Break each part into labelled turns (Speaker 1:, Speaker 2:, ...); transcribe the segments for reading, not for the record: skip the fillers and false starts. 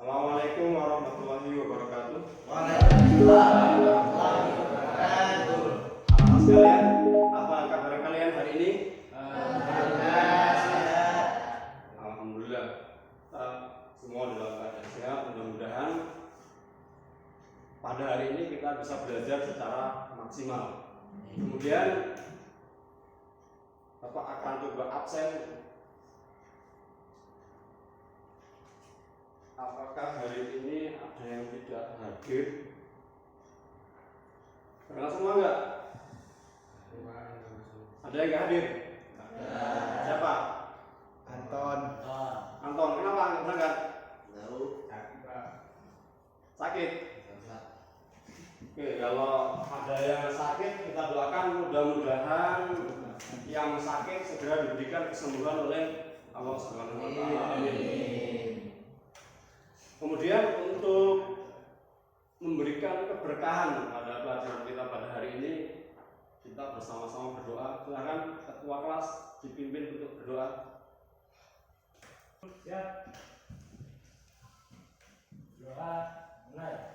Speaker 1: Assalamualaikum warahmatullahi wabarakatuh.
Speaker 2: Waalaikumsalam warahmatullahi wabarakatuh.
Speaker 1: Anak sekalian, apa kabar kalian hari ini?
Speaker 2: Alhamdulillah sehat.
Speaker 1: Alhamdulillah. Kita semua dalam keadaan sehat. Mudah-mudahan pada hari ini kita bisa belajar secara maksimal. Kemudian Bapak akan coba absen. Apakah hari ini ada yang tidak hadir? Kenal semua enggak? Ada yang nggak hadir? Siapa?
Speaker 2: Anton.
Speaker 1: Anton. Kenapa nggak berangkat?
Speaker 2: Tahu.
Speaker 1: Sakit. Oke, kalau ada yang sakit kita doakan mudah-mudahan yang sakit segera diberikan kesembuhan oleh Allah Subhanahu wa taala. Kemudian untuk memberikan keberkahan pada pelajaran kita pada hari ini, kita bersama-sama berdoa. Silakan ketua kelas dipimpin untuk berdoa. Ya. Doa mulai.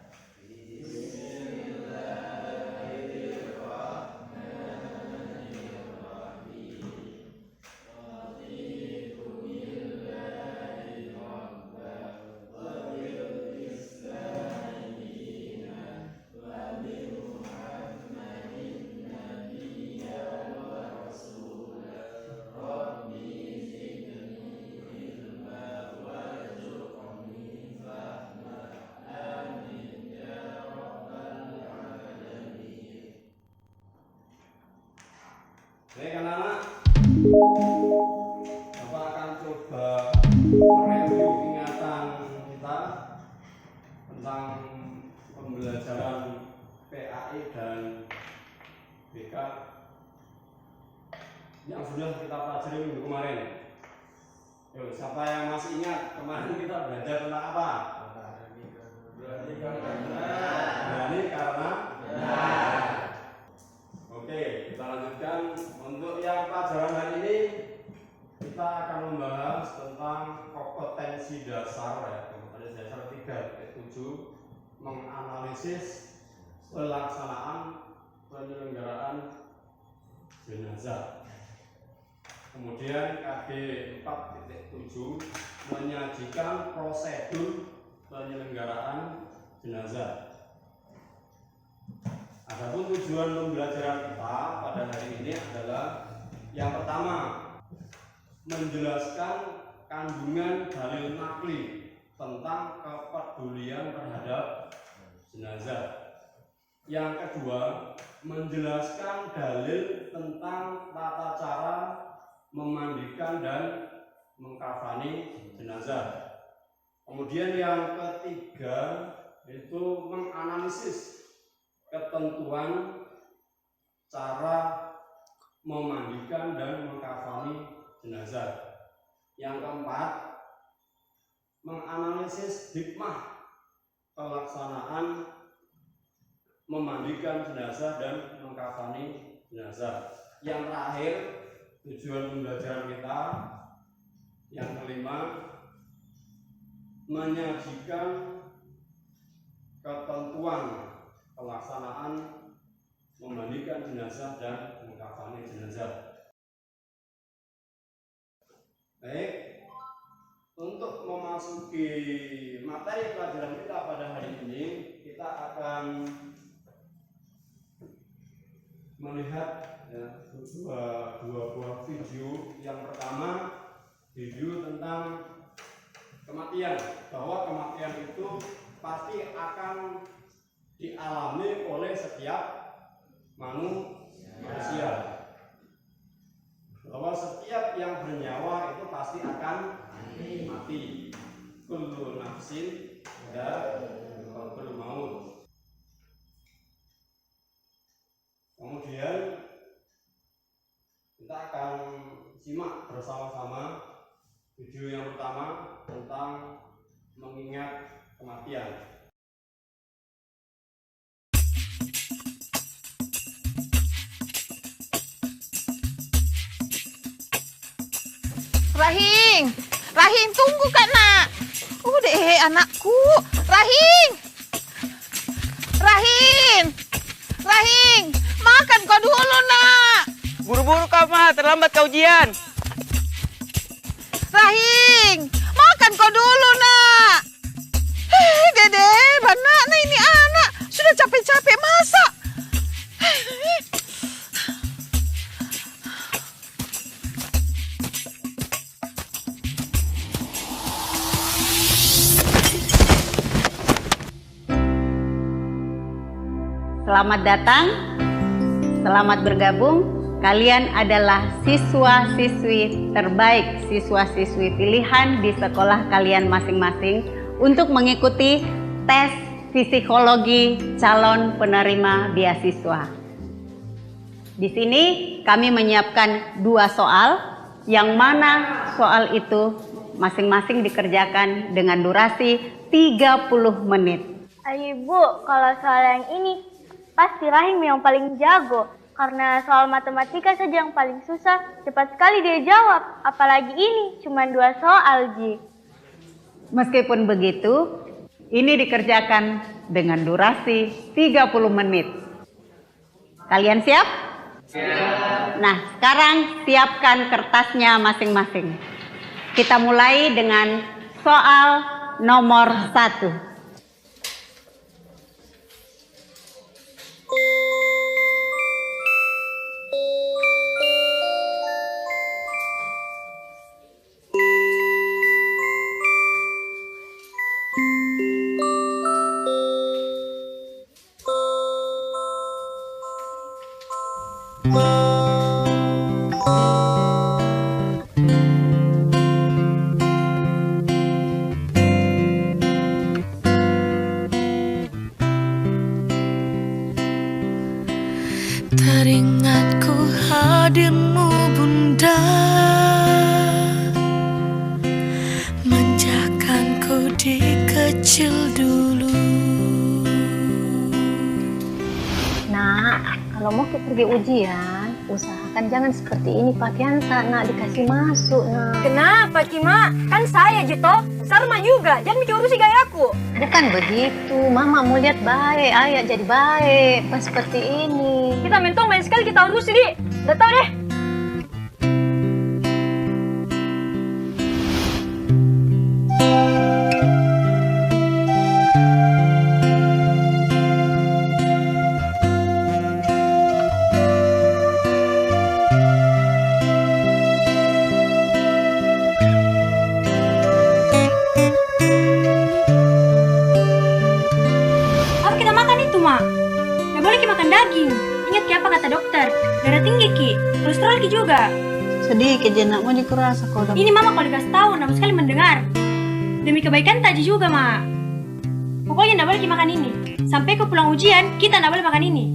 Speaker 1: Baik anak-anak, Bapak akan coba mereview ingatan kita tentang pembelajaran PAI dan BK yang sudah kita pelajari minggu kemarin. Yo, siapa yang masih ingat kemarin kita belajar tentang apa? Berani karena benar. Oke, kita lanjutkan. Untuk yang pelajaran hari ini kita akan membahas tentang kompetensi dasar ya, kompetensi dasar 3.7, menganalisis pelaksanaan penyelenggaraan jenazah. Kemudian KB 4.7, menyajikan prosedur penyelenggaraan jenazah. Adapun tujuan pembelajaran kita pada hari ini adalah yang pertama, menjelaskan kandungan dalil nakli tentang kepedulian terhadap jenazah. Yang kedua, menjelaskan dalil tentang tata cara memandikan dan mengkafani jenazah. Kemudian yang ketiga itu menganalisis ketentuan cara memandikan dan mengkafani jenazah. Yang keempat, menganalisis hikmah pelaksanaan memandikan jenazah dan mengkafani jenazah. Yang terakhir, tujuan pembelajaran kita yang kelima, menyajikan ketentuan pelaksanaan memandikan jenazah dan mengkafani jenazah. Baik, untuk memasuki materi pelajaran kita pada hari ini, kita akan melihat ya, dua buah video. Yang pertama, video tentang kematian, bahwa kematian itu pasti akan dialami oleh setiap manusia, bahwa setiap yang bernyawa itu pasti akan mati. Kullu nafsin dha'iqatul maut. Kemudian kita akan simak bersama-sama video yang pertama tentang mengingat kematian.
Speaker 3: Rahim, Rahim tunggu Kak Nak. Udah anakku. Rahing. Rahing. Rahing. Makan kau dulu nak.
Speaker 4: Buru-buru kau, Ma. Terlambat kau ujian.
Speaker 3: Rahing. Makan kau dulu nak. Dede, mana ini anak. Sudah capek-capek masak.
Speaker 5: Selamat datang, selamat bergabung. Kalian adalah siswa-siswi terbaik, siswa-siswi pilihan di sekolah kalian masing-masing untuk mengikuti tes psikologi calon penerima beasiswa. Di sini kami menyiapkan 2 soal, yang mana soal itu masing-masing dikerjakan dengan durasi 30 menit.
Speaker 6: Ayo Bu, kalau soal yang ini pasti Rahim yang paling jago. Karena soal matematika saja yang paling susah, cepat sekali dia jawab. Apalagi ini, cuma 2 soal, Ji.
Speaker 5: Meskipun begitu, ini dikerjakan dengan durasi 30 menit. Kalian siap? Siap. Nah, sekarang siapkan kertasnya masing-masing. Kita mulai dengan soal nomor 1.
Speaker 7: Teringatku hadirmu Bunda, menjakanku di kecil dulu.
Speaker 8: Nak, kalau mau pergi ujian, usahakan jangan seperti ini pakaian tak nak dikasih masuk nak.
Speaker 6: Kenapa, Cima? Kan saya, Jito. Sarma juga, jangan mikir urusi gayaku.
Speaker 8: Bukan begitu, Mama mau lihat baik, ayah jadi baik, pas seperti ini.
Speaker 6: Kita mentong main sekali kita urusi, Di. Udah tau deh.
Speaker 9: Nggak boleh Ki makan daging. Ingat Ki apa kata dokter? Darah tinggi Ki, kolesterol Ki juga.
Speaker 5: Sedikit jenak mau dikurasa kau.
Speaker 9: Ini Mama kalau dikasih tahu, namun sekali mendengar. Demi kebaikan Taji juga, Ma. Pokoknya nggak boleh Ki makan ini. Sampai ke pulang ujian, kita nggak boleh makan ini.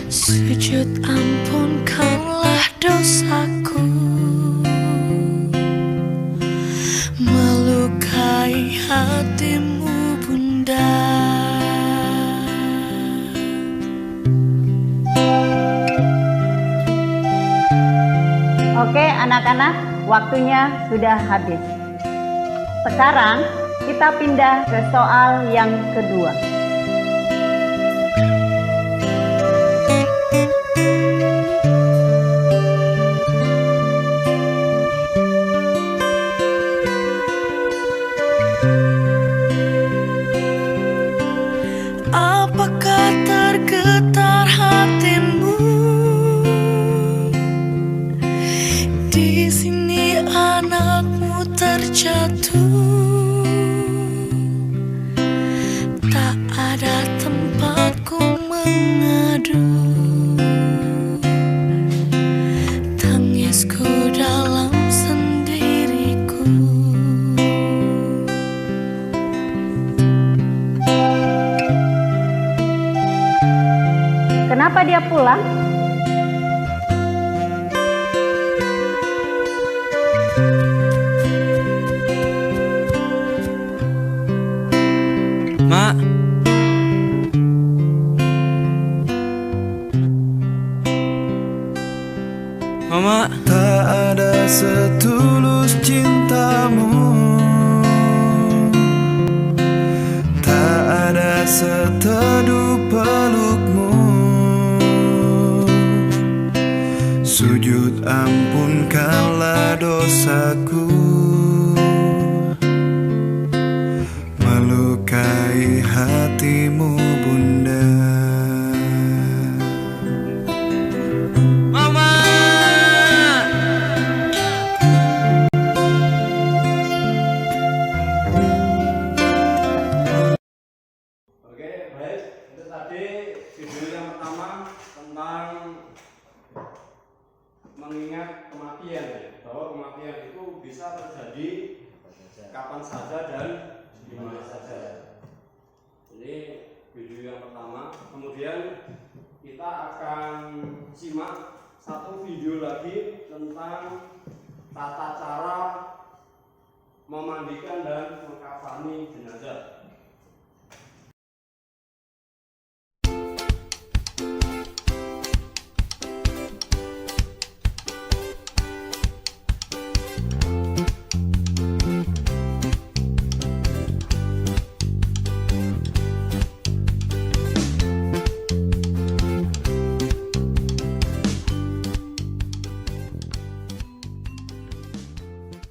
Speaker 7: Sujud ampunkanlah dosaku, melukai hatimu Bunda.
Speaker 5: Oke anak-anak, waktunya sudah habis. Sekarang kita pindah ke soal yang kedua.
Speaker 7: Apakah tergetar hatimu? Di sini anakmu terjatuh. Tak ada tempatku mengadu. Tangisku dalam sendiriku.
Speaker 5: Kenapa dia pulang?
Speaker 4: Mak,
Speaker 10: Sujud ampunkanlah dosaku, melukai hatimu Bunda.
Speaker 4: Mama!
Speaker 1: Oke, baik. Itu tadi video yang pertama tentang mengingat kematian ya, bahwa kematian itu bisa terjadi kapan saja dan di mana saja. Ini video yang pertama. Kemudian kita akan simak satu video lagi tentang tata cara memandikan dan mengkafani jenazah.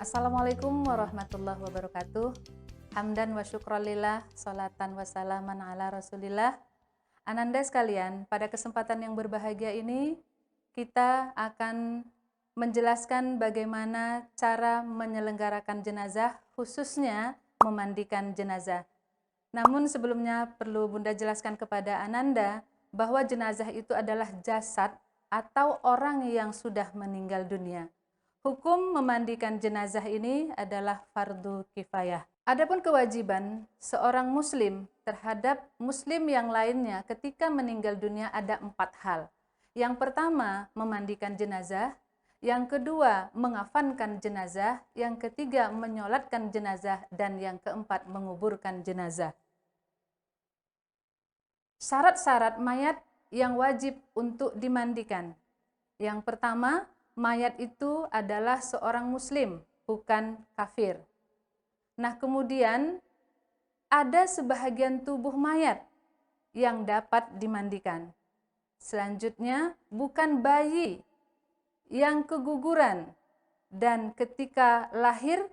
Speaker 11: Assalamualaikum warahmatullahi wabarakatuh. Hamdan wa syukralillah, salatan wa salaman ala rasulillah. Ananda sekalian, pada kesempatan yang berbahagia ini kita akan menjelaskan bagaimana cara menyelenggarakan jenazah, khususnya memandikan jenazah. Namun sebelumnya perlu Bunda jelaskan kepada Ananda bahwa jenazah itu adalah jasad atau orang yang sudah meninggal dunia. Hukum memandikan jenazah ini adalah fardu kifayah. Adapun kewajiban seorang muslim terhadap muslim yang lainnya ketika meninggal dunia ada 4 hal. Yang pertama, memandikan jenazah. Yang kedua, mengafankan jenazah. Yang ketiga, menyolatkan jenazah. Dan yang keempat, menguburkan jenazah. Syarat-syarat mayat yang wajib untuk dimandikan. Yang pertama, mayat itu adalah seorang muslim, bukan kafir. Nah, kemudian ada sebahagian tubuh mayat yang dapat dimandikan. Selanjutnya, bukan bayi yang keguguran dan ketika lahir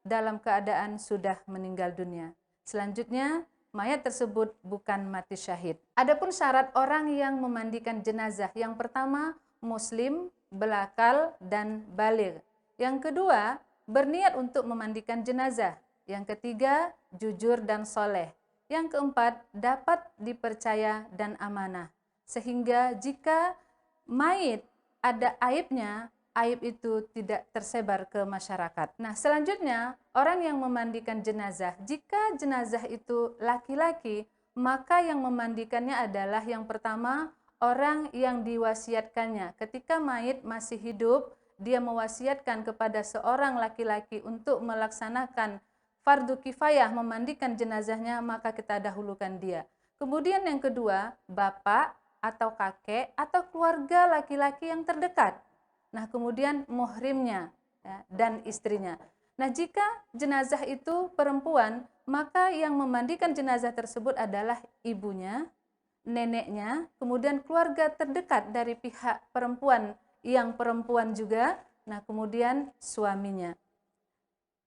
Speaker 11: dalam keadaan sudah meninggal dunia. Selanjutnya, mayat tersebut bukan mati syahid. Adapun syarat orang yang memandikan jenazah, yang pertama, muslim, belakal, dan baligh. Yang kedua, berniat untuk memandikan jenazah. Yang ketiga, jujur dan soleh. Yang keempat, dapat dipercaya dan amanah. Sehingga jika mayit ada aibnya, aib itu tidak tersebar ke masyarakat. Nah, selanjutnya, orang yang memandikan jenazah, jika jenazah itu laki-laki, maka yang memandikannya adalah yang pertama, orang yang diwasiatkannya. Ketika mayit masih hidup, dia mewasiatkan kepada seorang laki-laki untuk melaksanakan fardu kifayah memandikan jenazahnya, maka kita dahulukan dia. Kemudian yang kedua, bapak atau kakek atau keluarga laki-laki yang terdekat. Nah, kemudian muhrimnya ya, dan istrinya. Nah, jika jenazah itu perempuan, maka yang memandikan jenazah tersebut adalah ibunya, neneknya, kemudian keluarga terdekat dari pihak perempuan yang perempuan juga, nah kemudian suaminya.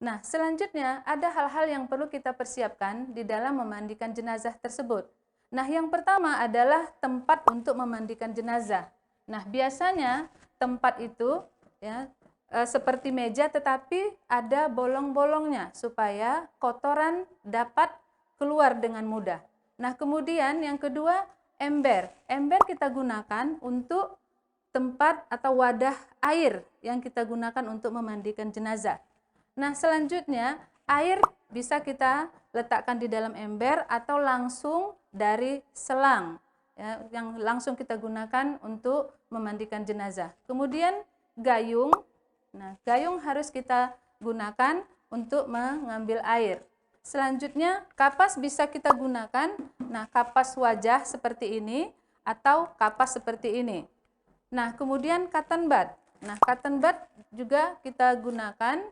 Speaker 11: Nah, selanjutnya ada hal-hal yang perlu kita persiapkan di dalam memandikan jenazah tersebut. Nah, yang pertama adalah tempat untuk memandikan jenazah. Nah, biasanya tempat itu ya seperti meja tetapi ada bolong-bolongnya supaya kotoran dapat keluar dengan mudah. Nah, kemudian yang kedua, ember. Ember kita gunakan untuk tempat atau wadah air yang kita gunakan untuk memandikan jenazah. Nah, selanjutnya air bisa kita letakkan di dalam ember atau langsung dari selang ya, yang langsung kita gunakan untuk memandikan jenazah. Kemudian gayung. Nah, gayung harus kita gunakan untuk mengambil air. Selanjutnya, kapas bisa kita gunakan. Nah, kapas wajah seperti ini atau kapas seperti ini. Nah, kemudian cotton bud. Nah, cotton bud juga kita gunakan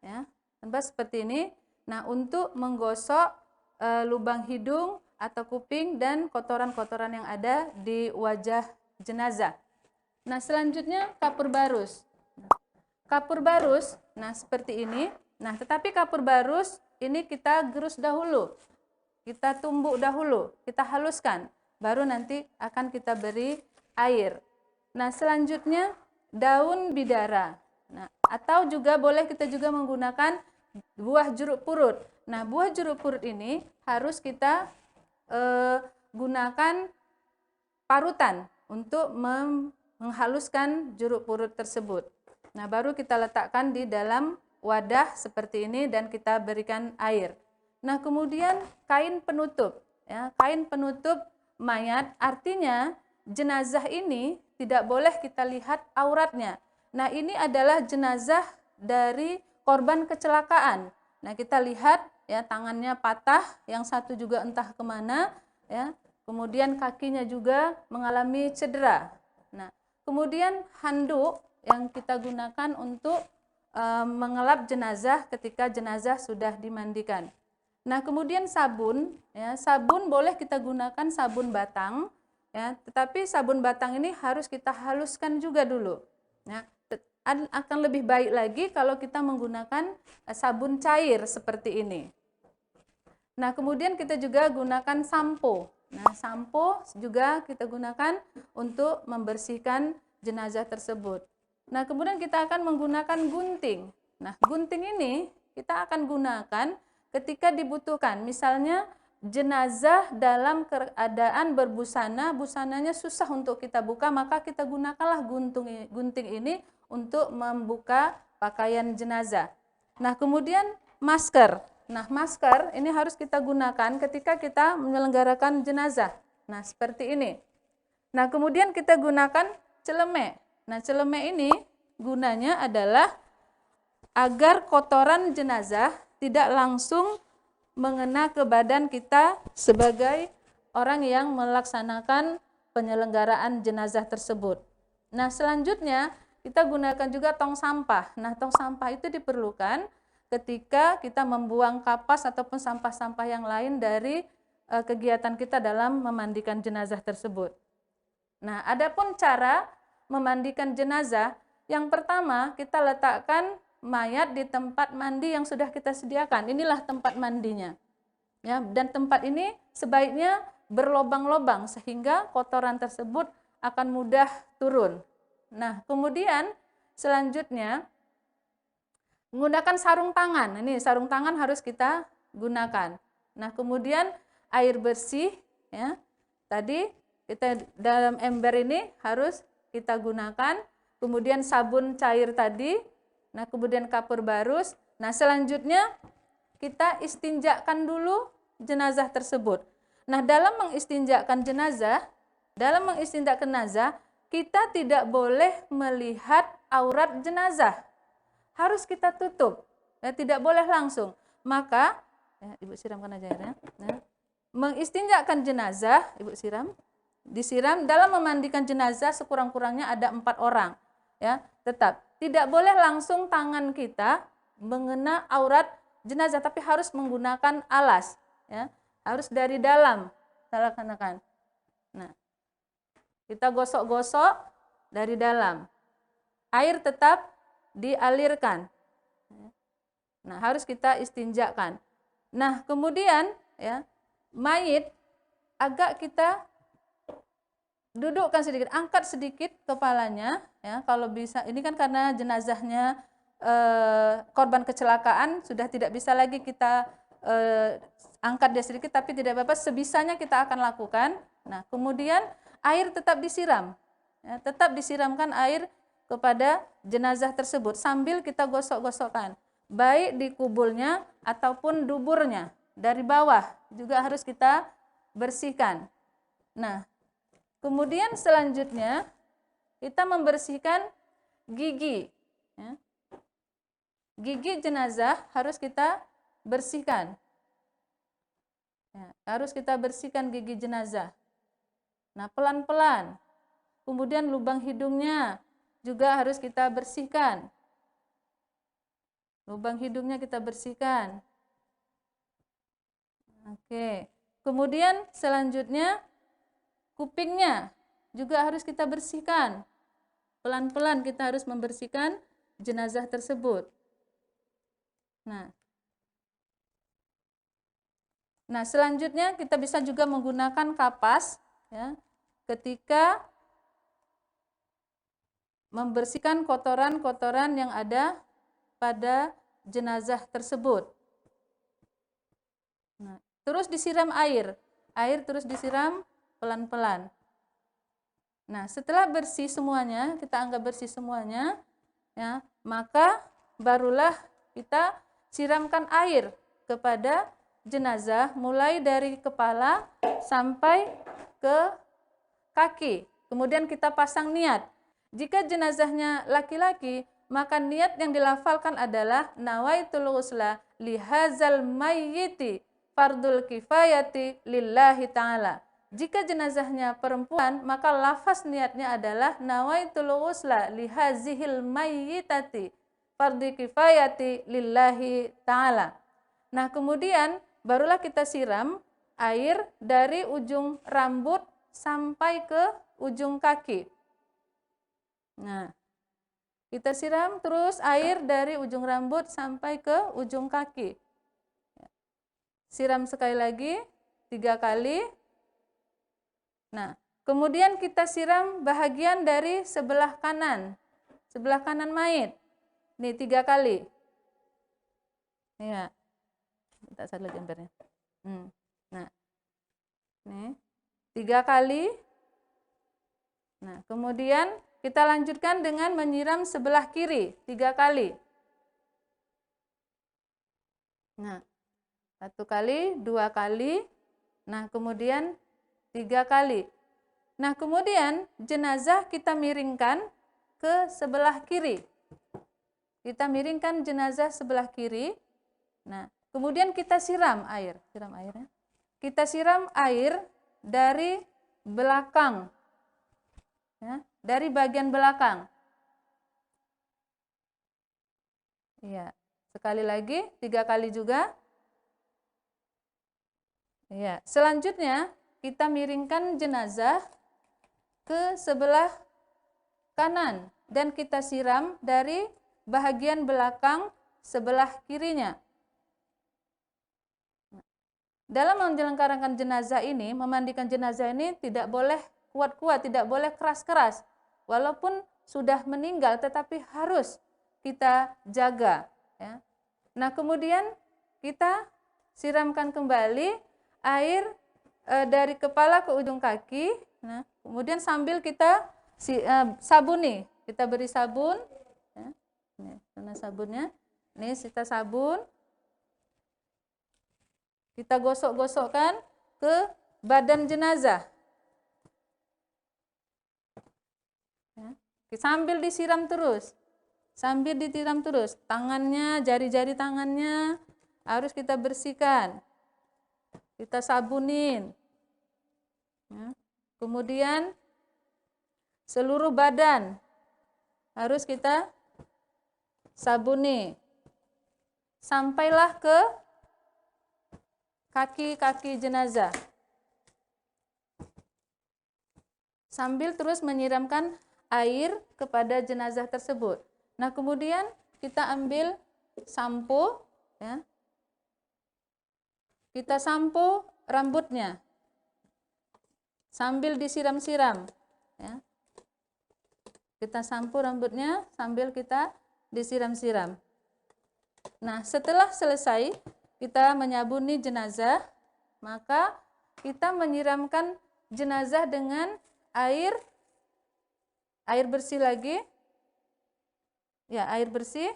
Speaker 11: ya, cotton bud seperti ini. Nah, untuk menggosok lubang hidung atau kuping dan kotoran-kotoran yang ada di wajah jenazah. Nah, selanjutnya kapur barus. Kapur barus, nah seperti ini. Nah, tetapi kapur barus ini kita gerus dahulu. Kita tumbuk dahulu, kita haluskan. Baru nanti akan kita beri air. Nah, selanjutnya daun bidara. Nah, atau juga boleh kita juga menggunakan buah jeruk purut. Nah, buah jeruk purut ini harus kita gunakan parutan untuk menghaluskan jeruk purut tersebut. Nah, baru kita letakkan di dalam wadah seperti ini dan kita berikan air. Nah, kemudian kain penutup. Ya, kain penutup mayat artinya jenazah ini tidak boleh kita lihat auratnya. Nah, ini adalah jenazah dari korban kecelakaan. Nah, kita lihat ya tangannya patah, yang satu juga entah kemana, ya. Kemudian kakinya juga mengalami cedera. Nah, kemudian handuk yang kita gunakan untuk mengelap jenazah ketika jenazah sudah dimandikan. Nah, kemudian sabun, ya, sabun boleh kita gunakan sabun batang, ya, tetapi sabun batang ini harus kita haluskan juga dulu. Ya, akan lebih baik lagi kalau kita menggunakan sabun cair seperti ini. Nah, kemudian kita juga gunakan sampo. Nah, sampo juga kita gunakan untuk membersihkan jenazah tersebut. Nah, kemudian kita akan menggunakan gunting. Nah, gunting ini kita akan gunakan ketika dibutuhkan. Misalnya jenazah dalam keadaan berbusana, busananya susah untuk kita buka, maka kita gunakanlah gunting ini untuk membuka pakaian jenazah. Nah, kemudian masker. Nah, masker ini harus kita gunakan ketika kita menyelenggarakan jenazah. Nah, seperti ini. Nah, kemudian kita gunakan celemek. Nah, celemek ini gunanya adalah agar kotoran jenazah tidak langsung mengena ke badan kita sebagai orang yang melaksanakan penyelenggaraan jenazah tersebut. Nah, selanjutnya kita gunakan juga tong sampah. Nah, tong sampah itu diperlukan ketika kita membuang kapas ataupun sampah-sampah yang lain dari kegiatan kita dalam memandikan jenazah tersebut. Nah, adapun cara memandikan jenazah, yang pertama kita letakkan mayat di tempat mandi yang sudah kita sediakan. Inilah tempat mandinya. Ya, dan tempat ini sebaiknya berlobang-lobang sehingga kotoran tersebut akan mudah turun. Nah, kemudian selanjutnya menggunakan sarung tangan. Ini sarung tangan harus kita gunakan. Nah, kemudian air bersih, ya. Tadi kita dalam ember ini harus kita gunakan. Kemudian sabun cair tadi. Nah, kemudian kapur barus. Nah, selanjutnya kita istinjakan dulu jenazah tersebut. Nah, dalam mengistinjakan jenazah, kita tidak boleh melihat aurat jenazah. Harus kita tutup. Ya, tidak boleh langsung. Maka, ya, Ibu siramkan aja airnya. Nah, mengistinjakan jenazah, Ibu disiram dalam memandikan jenazah sekurang-kurangnya ada 4 orang. Ya, tetap tidak boleh langsung tangan kita mengena aurat jenazah, tapi harus menggunakan alas. Ya, harus dari dalam. Laksanakan. Nah, kita gosok-gosok dari dalam. Air tetap dialirkan. Nah, harus kita istinjakan. Nah, kemudian ya, mayit agak kita dudukkan sedikit, angkat sedikit kepalanya, ya, kalau bisa. Ini kan karena jenazahnya korban kecelakaan, sudah tidak bisa lagi kita angkat dia sedikit, tapi tidak apa-apa, sebisanya kita akan lakukan. Nah, kemudian air tetap disiram, ya, tetap disiramkan air kepada jenazah tersebut sambil kita gosok-gosokkan, baik di kubulnya ataupun duburnya, dari bawah juga harus kita bersihkan. Nah, kemudian selanjutnya kita membersihkan gigi. Ya. Gigi jenazah harus kita bersihkan. Ya, harus kita bersihkan gigi jenazah. Nah, pelan-pelan. Kemudian lubang hidungnya juga harus kita bersihkan. Lubang hidungnya kita bersihkan. Oke. Kemudian selanjutnya kupingnya juga harus kita bersihkan. pelan-pelan kita harus membersihkan jenazah tersebut. Nah, selanjutnya kita bisa juga menggunakan kapas ya, ketika membersihkan kotoran-kotoran yang ada pada jenazah tersebut. Nah, terus disiram air terus disiram pelan-pelan. Nah, setelah bersih semuanya, kita anggap bersih semuanya, ya, maka barulah kita siramkan air kepada jenazah mulai dari kepala sampai ke kaki. Kemudian kita pasang niat. Jika jenazahnya laki-laki, maka niat yang dilafalkan adalah nawaitul ghusla lihazal mayyiti fardul kifayati lillahi ta'ala. Jika jenazahnya perempuan, maka lafaz niatnya adalah nawaitul ghusla lihazihil mayyitati fardul kifayati lillahi ta'ala. Nah, kemudian barulah kita siram air dari ujung rambut sampai ke ujung kaki. Nah, kita siram terus air dari ujung rambut sampai ke ujung kaki. Siram sekali lagi 3 kali. Nah, kemudian kita siram bahagian dari sebelah kanan mayit. Nih 3 kali. Ya. Minta satu lagi embernya. Nah, nih 3 kali. Nah, kemudian kita lanjutkan dengan menyiram sebelah kiri 3 kali. Nah, 1 kali, 2 kali. Nah, kemudian 3 kali. Nah, kemudian jenazah kita miringkan ke sebelah kiri. Kita miringkan jenazah sebelah kiri. Nah, kemudian kita siram air. Siram airnya. Kita siram air dari belakang. Ya, dari bagian belakang. Iya, sekali lagi, 3 kali juga. Iya, selanjutnya kita miringkan jenazah ke sebelah kanan dan kita siram dari bahagian belakang sebelah kirinya. Dalam menyelenggarakan jenazah ini, memandikan jenazah ini tidak boleh kuat-kuat, tidak boleh keras-keras. Walaupun sudah meninggal, tetapi harus kita jaga. Ya. Nah, kemudian kita siramkan kembali air dari kepala ke ujung kaki. Nah, kemudian sambil kita sabuni, kita beri sabun. Ya. Ini mana sabunnya? Ini kita sabun. Kita gosok-gosokkan ke badan jenazah. Ya. Sambil disiram terus. Sambil disiram terus. Tangannya, jari-jari tangannya harus kita bersihkan. Kita sabunin. Ya. Kemudian seluruh badan harus kita sabuni. Sampailah ke kaki-kaki jenazah. Sambil terus menyiramkan air kepada jenazah tersebut. Nah, kemudian kita ambil sampo, ya. Kita sampo rambutnya. Sambil disiram-siram, ya. Kita sampo rambutnya sambil kita disiram-siram. Nah, setelah selesai kita menyabuni jenazah, maka kita menyiramkan jenazah dengan air bersih lagi. Ya, air bersih.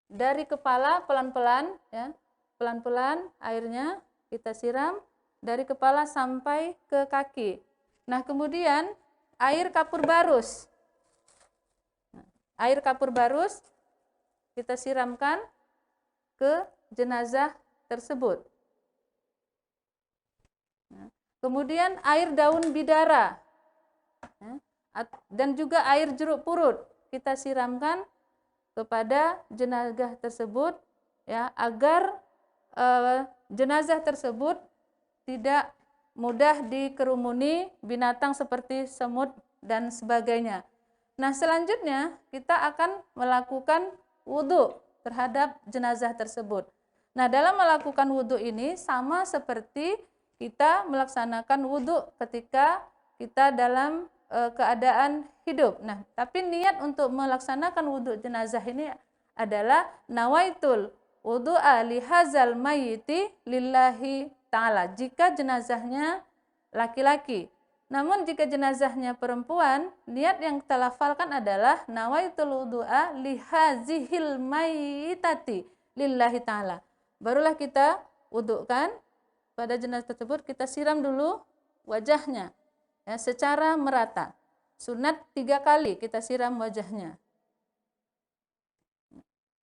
Speaker 11: Dari kepala pelan-pelan, ya. Pelan-pelan airnya kita siram dari kepala sampai ke kaki. Nah, kemudian air kapur barus. Air kapur barus kita siramkan ke jenazah tersebut. Kemudian air daun bidara dan juga air jeruk purut kita siramkan kepada jenazah tersebut, ya, agar jenazah tersebut tidak mudah dikerumuni binatang seperti semut dan sebagainya. Nah, selanjutnya kita akan melakukan wudhu terhadap jenazah tersebut. Nah, dalam melakukan wudhu ini sama seperti kita melaksanakan wudhu ketika kita dalam keadaan hidup. Nah, tapi niat untuk melaksanakan wudhu jenazah ini adalah nawaitul wudu'a lihazal mayyiti lillahi ta'ala. Jika jenazahnya laki-laki. Namun jika jenazahnya perempuan, niat yang kita lafalkan adalah nawaitul wudu'a lihazihil mayyitati lillahi ta'ala. Barulah kita wudukan pada jenazah tersebut, kita siram dulu wajahnya ya, secara merata. Sunat 3 kali kita siram wajahnya.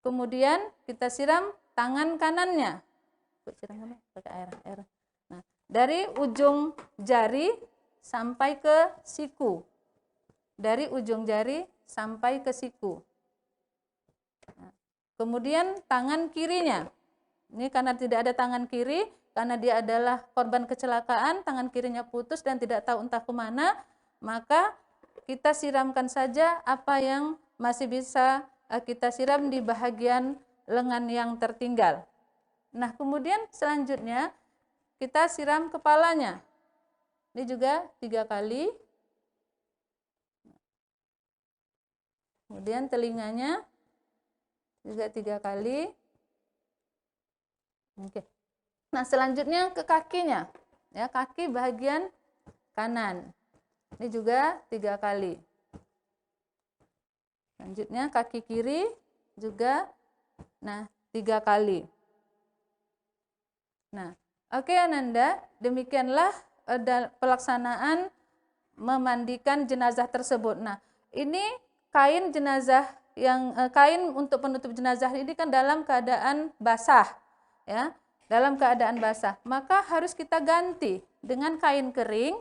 Speaker 11: Kemudian kita siram tangan kanannya. Siram pakai air. Nah, dari ujung jari sampai ke siku. Dari ujung jari sampai ke siku. Nah, kemudian tangan kirinya. Ini karena tidak ada tangan kiri, karena dia adalah korban kecelakaan, tangan kirinya putus dan tidak tahu entah kemana, maka kita siramkan saja apa yang masih bisa kita siram di bahagian lengan yang tertinggal. Nah, kemudian selanjutnya kita siram kepalanya. Ini juga 3 kali. Kemudian telinganya juga 3 kali. Oke. Nah, selanjutnya ke kakinya. Ya, kaki bagian kanan. Ini juga 3 kali. Selanjutnya kaki kiri juga 3 kali. Nah, oke Ananda, demikianlah pelaksanaan memandikan jenazah tersebut. Nah, ini kain jenazah kain untuk penutup jenazah ini kan dalam keadaan basah, ya, dalam keadaan basah. Maka harus kita ganti dengan kain kering.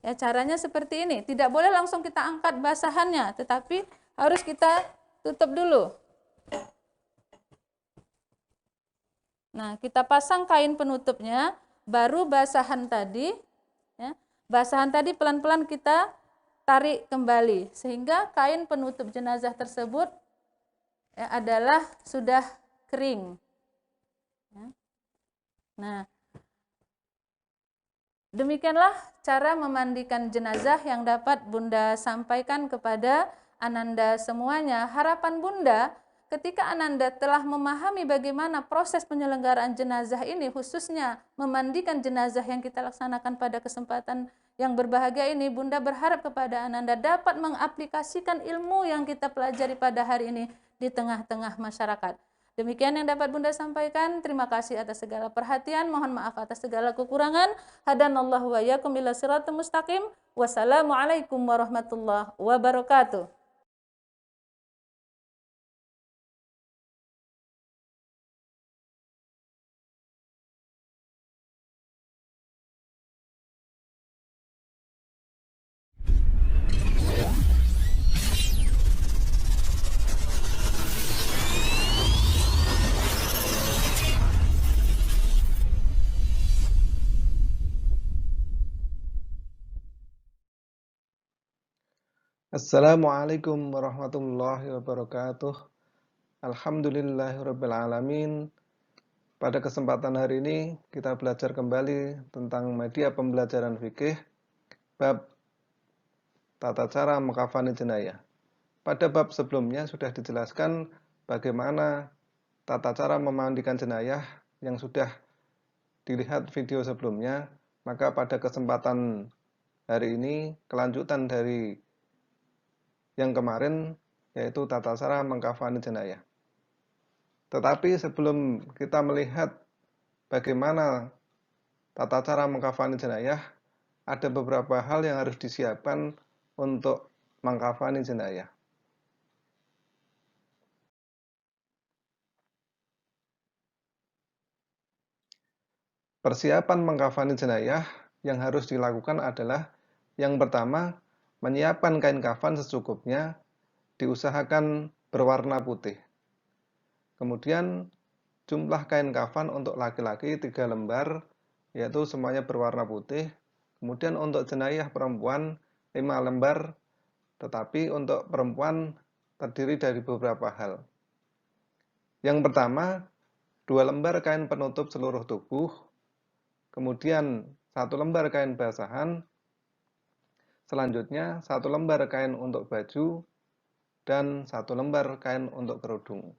Speaker 11: Ya, caranya seperti ini. Tidak boleh langsung kita angkat basahannya, tetapi harus kita tutup dulu. Nah, kita pasang kain penutupnya, baru basahan tadi, ya, basahan tadi pelan-pelan kita tarik kembali, sehingga kain penutup jenazah tersebut ya, adalah sudah kering. Ya. Nah, demikianlah cara memandikan jenazah yang dapat Bunda sampaikan kepada Ananda semuanya. Harapan Bunda, ketika Ananda telah memahami bagaimana proses penyelenggaraan jenazah ini, khususnya memandikan jenazah yang kita laksanakan pada kesempatan yang berbahagia ini, Bunda berharap kepada Ananda dapat mengaplikasikan ilmu yang kita pelajari pada hari ini di tengah-tengah masyarakat. Demikian yang dapat Bunda sampaikan. Terima kasih atas segala perhatian. Mohon maaf atas segala kekurangan. Hadanallahu wa iyyakum ila siratal mustaqim. Wassalamualaikum warahmatullahi wabarakatuh.
Speaker 12: Assalamualaikum warahmatullahi wabarakatuh. Alhamdulillahirabbil alamin. Pada kesempatan hari ini kita belajar kembali tentang media pembelajaran fikih bab tata cara mengkafani jenayah. Pada bab sebelumnya sudah dijelaskan bagaimana tata cara memandikan jenayah yang sudah dilihat video sebelumnya. Maka pada kesempatan hari ini kelanjutan dari yang kemarin, yaitu tata cara mengkafani jenayah. Tetapi sebelum kita melihat bagaimana tata cara mengkafani jenayah, ada beberapa hal yang harus disiapkan untuk mengkafani jenayah. Persiapan mengkafani jenayah yang harus dilakukan adalah yang pertama, menyiapkan kain kafan secukupnya, diusahakan berwarna putih. Kemudian jumlah kain kafan untuk laki-laki 3 lembar, yaitu semuanya berwarna putih. Kemudian untuk jenayah perempuan 5 lembar, tetapi untuk perempuan terdiri dari beberapa hal. Yang pertama, 2 lembar kain penutup seluruh tubuh, kemudian 1 lembar kain basahan, selanjutnya 1 lembar kain untuk baju, dan 1 lembar kain untuk kerudung.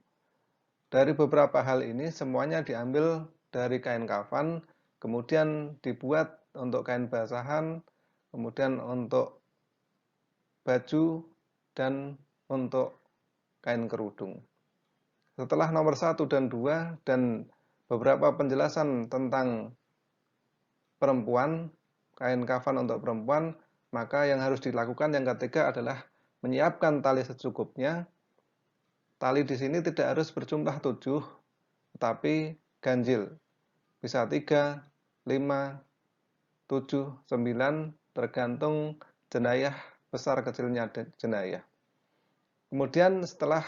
Speaker 12: Dari beberapa hal ini semuanya diambil dari kain kafan, kemudian dibuat untuk kain basahan, kemudian untuk baju, dan untuk kain kerudung. Setelah nomor 1 dan 2 dan beberapa penjelasan tentang perempuan, kain kafan untuk perempuan, maka yang harus dilakukan yang ketiga adalah menyiapkan tali secukupnya. Tali di sini tidak harus berjumlah 7, tetapi ganjil. Bisa 3, 5, 7, 9, tergantung jenayah besar kecilnya jenayah. Kemudian setelah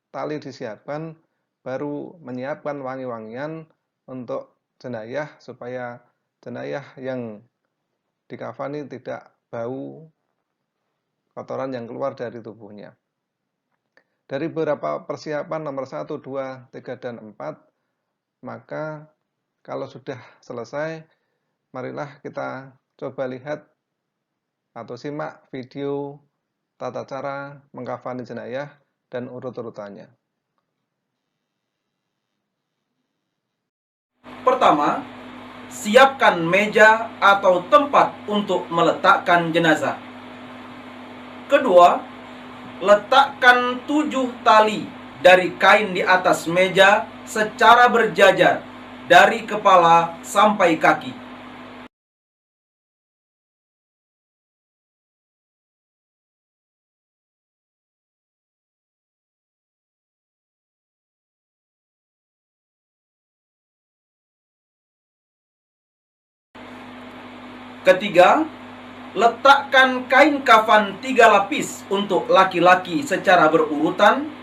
Speaker 12: tali disiapkan, baru menyiapkan wangi-wangian untuk jenayah supaya jenayah yang dikafani tidak bau kotoran yang keluar dari tubuhnya. Dari beberapa persiapan nomor 1, 2, 3, dan 4, maka kalau sudah selesai, marilah kita coba lihat atau simak video tata cara mengkafani jenayah dan urut-urutannya.
Speaker 13: Pertama, siapkan meja atau tempat untuk meletakkan jenazah. Kedua, letakkan 7 tali dari kain di atas meja secara berjajar dari kepala sampai kaki. Ketiga, letakkan kain kafan 3 lapis untuk laki-laki secara berurutan.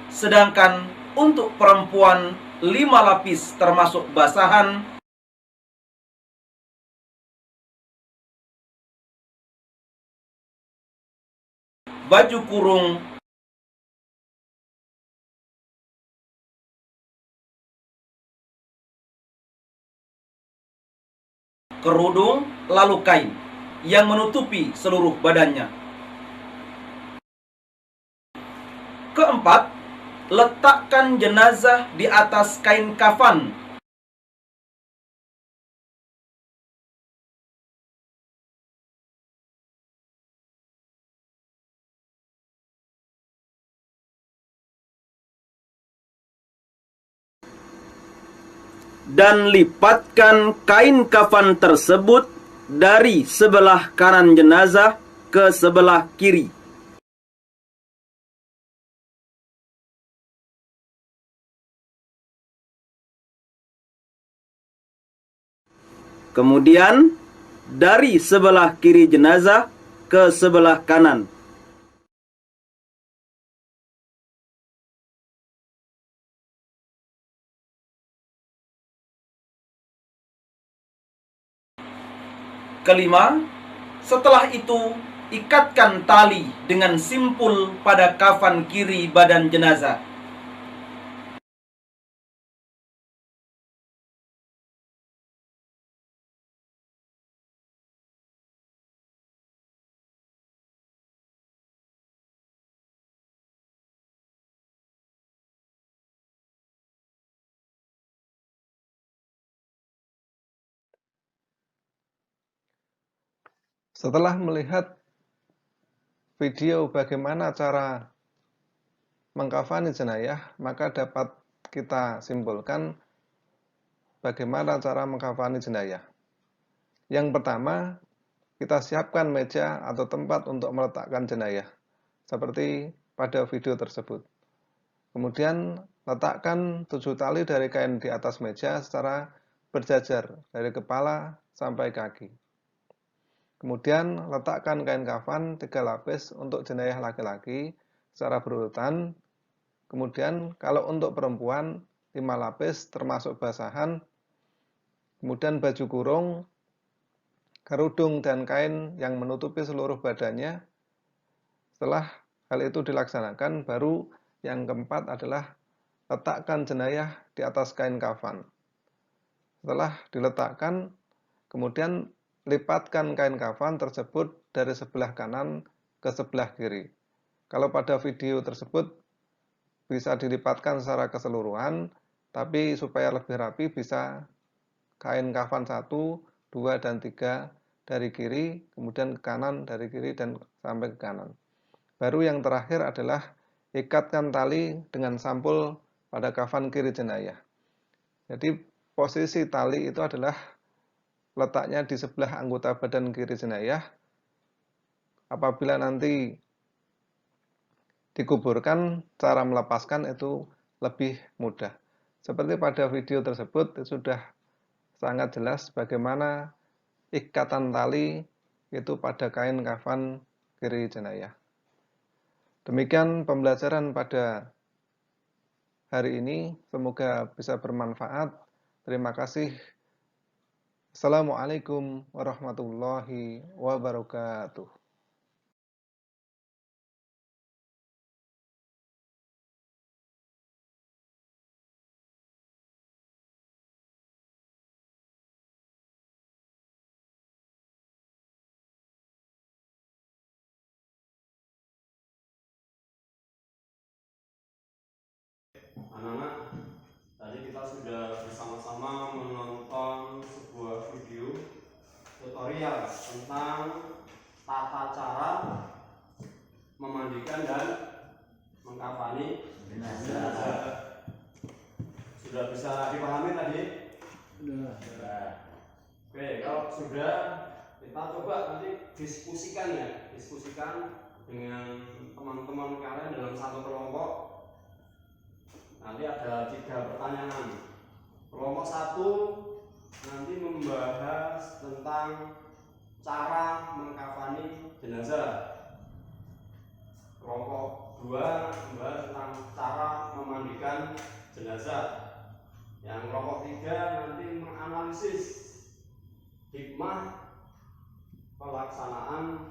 Speaker 13: Sedangkan untuk perempuan 5 lapis termasuk basahan, baju kurung, kerudung, lalu kain yang menutupi seluruh badannya. Keempat, letakkan jenazah di atas kain kafan. Dan lipatkan kain kafan tersebut dari sebelah kanan jenazah ke sebelah kiri. Kemudian dari sebelah kiri jenazah ke sebelah kanan. Kelima, setelah itu ikatkan tali dengan simpul pada kafan kiri badan jenazah.
Speaker 12: Setelah melihat video bagaimana cara mengkafani jenayah, maka dapat kita simpulkan bagaimana cara mengkafani jenayah. Yang pertama, kita siapkan meja atau tempat untuk meletakkan jenayah, seperti pada video tersebut. Kemudian, letakkan 7 tali dari kain di atas meja secara berjajar dari kepala sampai kaki. Kemudian, letakkan kain kafan 3 lapis untuk jenayah laki-laki secara berurutan. Kemudian, kalau untuk perempuan, 5 lapis termasuk basahan. Kemudian baju kurung, kerudung, dan kain yang menutupi seluruh badannya. Setelah hal itu dilaksanakan, baru yang keempat adalah letakkan jenayah di atas kain kafan. Setelah diletakkan, kemudian lipatkan kain kafan tersebut dari sebelah kanan ke sebelah kiri. Kalau pada video tersebut bisa dilipatkan secara keseluruhan, tapi supaya lebih rapi bisa kain kafan 1, 2, dan 3 dari kiri, kemudian ke kanan, dari kiri, dan sampai ke kanan. Baru yang terakhir adalah ikatkan tali dengan sampul pada kafan kiri jenayah. Jadi posisi tali itu adalah letaknya di sebelah anggota badan kiri jenayah. Apabila nanti dikuburkan, cara melepaskan itu lebih mudah. Seperti pada video tersebut sudah sangat jelas bagaimana ikatan tali itu pada kain kafan kiri jenayah. Demikian pembelajaran pada hari ini, semoga bisa bermanfaat. Terima kasih. Assalamualaikum warahmatullahi wabarakatuh.
Speaker 1: Anak-anak, tadi kita sudah bersama-sama menonton sebuah video tutorial tentang tata cara memandikan dan mengkafani jenazah. Sudah bisa dipahami tadi? Sudah. Oke, kalau sudah, kita coba nanti diskusikan dengan teman-teman kalian dalam satu kelompok. Nanti ada 3 pertanyaan. Kelompok 1 nanti membahas tentang cara mengkafani jenazah. Kelompok 2 membahas tentang cara memandikan jenazah. Yang kelompok 3 nanti menganalisis hikmah pelaksanaan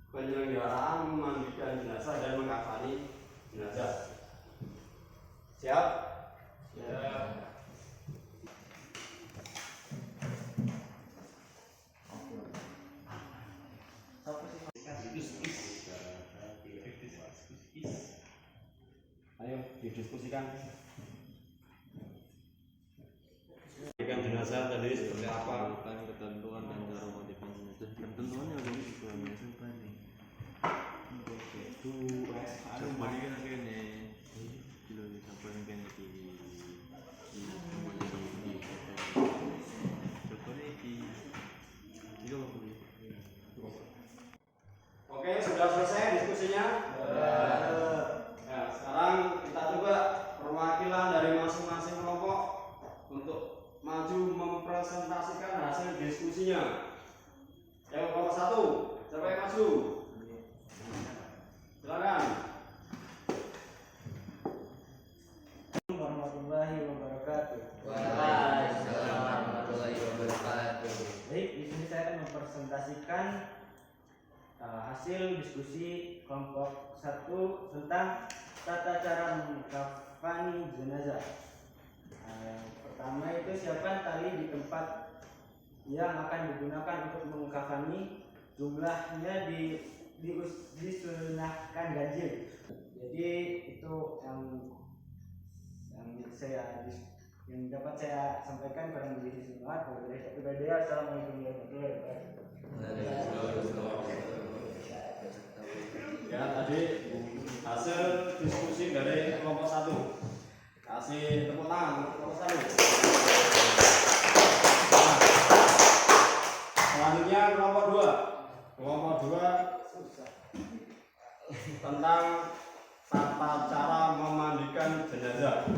Speaker 1: penyelenggaraan memandikan jenazah dan mengkafani jenazah. Siap? Siap. Ayo didiskusikan. Memandikan jenazah tadi seperti apa?
Speaker 14: Ketentuan dan cara memandikan jenazah. Ketentuannya apa sih? Itu ada mandikan kene. Kilo sampai kene di
Speaker 1: Oke, sudah selesai diskusinya? Ya, sekarang kita coba perwakilan dari masing-masing kelompok untuk maju mempresentasikan hasil diskusinya. Yang kelompok 1, siapa yang maju? Silakan.
Speaker 2: Warahmatullahi wabarakatuh.
Speaker 15: Waalaikumsalam warahmatullahi wabarakatuh.
Speaker 2: Baik, di sini saya akan mempresentasikan hasil diskusi kelompok 1 tentang tata cara mengkafani jenazah. Yang pertama itu siapkan tali di tempat yang akan digunakan untuk mengkafani. Jumlahnya disunahkan ganjil. Jadi itu yang dapat saya sampaikan. Kurang lebih semangat. Assalamualaikum warahmatullahi wabarakatuh.
Speaker 1: Ya, tadi hasil diskusi dari kelompok 1. Kasih tepuk tangan untuk kelompok 1. Nah, selanjutnya kelompok 2. Kelompok 2 tentang tata cara memandikan jenazah.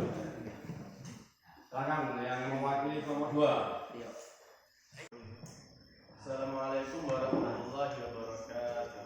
Speaker 1: Silakan yang mewakili kelompok 2.
Speaker 14: Assalamualaikum warahmatullahi wabarakatuh.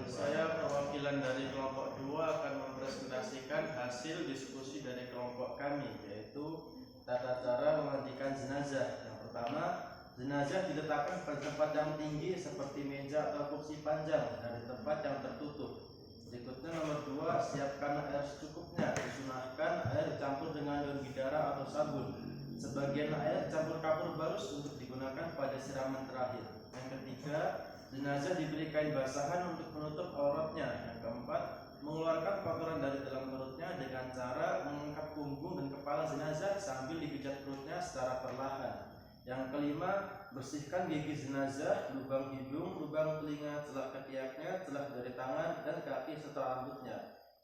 Speaker 14: Saya perwakilan dari kelompok 2 akan mempresentasikan hasil diskusi dari kelompok kami, yaitu tata cara memandikan jenazah. Yang pertama, jenazah diletakkan pada tempat yang tinggi seperti meja atau kursi panjang dan di tempat yang tertutup. Berikutnya nomor 2, siapkan air secukupnya. Disunahkan air dicampur dengan daun bidara atau sabun. Sebagian air campur kapur barus untuk digunakan pada siraman terakhir. Yang ketiga, jenazah diberi kain basahan untuk menutup auratnya. Yang keempat, mengeluarkan kotoran dari dalam perutnya dengan cara mengangkat punggung dan kepala jenazah sambil dipijat perutnya secara perlahan. Yang kelima, bersihkan gigi jenazah, lubang hidung, lubang telinga, celah ketiaknya, celah dari tangan dan kaki serta rambutnya.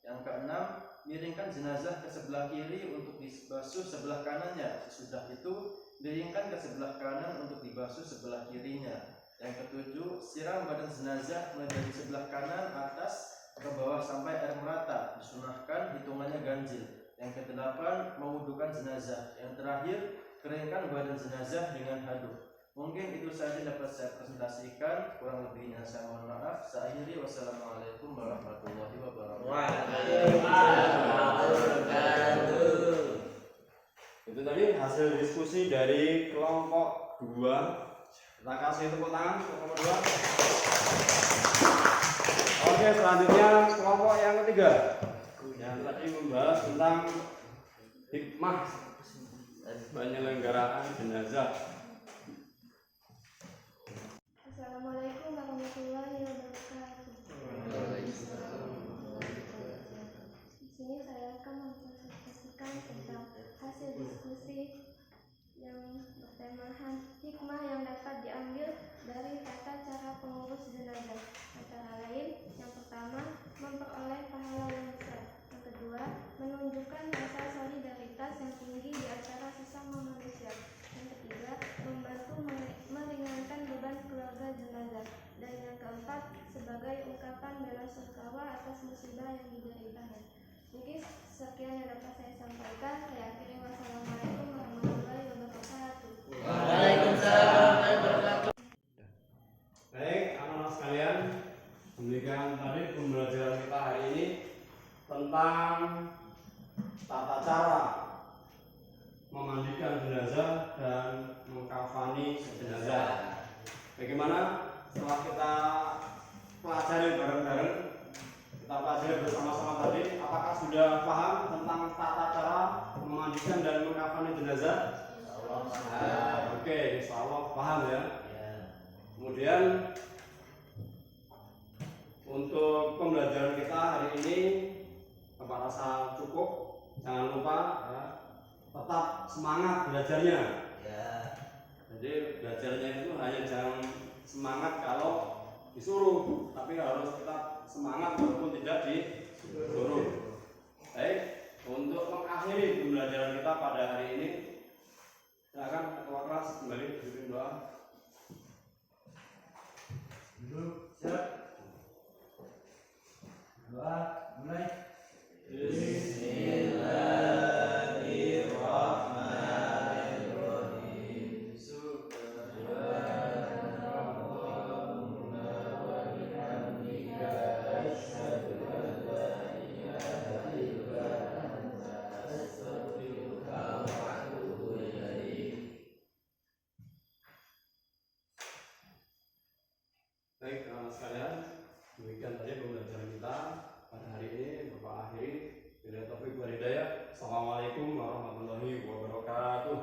Speaker 14: Yang keenam, miringkan jenazah ke sebelah kiri untuk dibasuh sebelah kanannya. Sesudah itu, miringkan ke sebelah kanan untuk dibasuh sebelah kirinya. Yang ketujuh, siram badan jenazah mulai dari sebelah kanan atas ke bawah sampai air merata. Disunahkan hitungannya ganjil. Yang kedelapan, mewudukan jenazah. Yang terakhir, keringkan badan jenazah dengan handuk. Mungkin itu saja dapat saya presentasikan. Kurang lebihnya saya mohon maaf. Saya akhiri. Wassalamualaikum warahmatullahi wabarakatuh.
Speaker 1: Itu tadi hasil diskusi dari kelompok 2. Kita kasih tepuk tangan untuk kelompok 2. Oke, selanjutnya kelompok yang ketiga yang tadi membahas tentang hikmah penyelenggaraan jenazah.
Speaker 6: Assalamualaikum warahmatullahi wabarakatuh. Di sini saya akan mempresentasikan tentang hasil diskusi yang bertemakan hikmah yang dapat diambil dari tata cara pengurus jenazah. Antara lain, yang pertama, memperoleh pahala yang besar. Yang kedua, menunjukkan rasa solidaritas yang tinggi di antara sesama manusia. Yang ketiga, membantu meringankan beban keluarga jenazah. Dan yang keempat, sebagai ungkapan bela sungkawa atas musibah yang dideritanya. Mungkin sekian yang dapat saya sampaikan. Saya akhiri. Wassalamualaikum warahmatullahi wabarakatuh.
Speaker 15: Waalaikumsalam warahmatullahi wabarakatuh.
Speaker 1: Baik, anak-anak sekalian, demikian tadi pembelajaran kita hari ini tentang tata cara memandikan jenazah dan mengkafani jenazah. Bagaimana setelah kita pelajari bareng-bareng, kita pelajari bersama-sama tadi, apakah sudah paham tentang tata cara memandikan dan mengkafani jenazah? Oke, insya Allah paham ya. Kemudian untuk pembelajaran kita hari ini Bapak rasa cukup. Jangan lupa ya, tetap semangat belajarnya. Jadi belajarnya itu hanya jangan semangat kalau disuruh, tapi harus tetap semangat walaupun tidak disuruh. Baik, untuk mengakhiri pembelajaran kita pada hari ini, silakan ketua kelas kembali pimpin doa.
Speaker 2: Duduk, siap. Doa, mulai. Bismillahirrahmanirrahim. Subhanallahumma wa bihamdika asyhadu an la ilaha illa anta astaghfiruka wa atubu ilaik.
Speaker 1: Baik, teman-teman sekalian, demikian tadi pembelajaran kita pada hari ini. Bapak akhiri. Bila taufik wal hidayah. Assalamualaikum warahmatullahi wabarakatuh.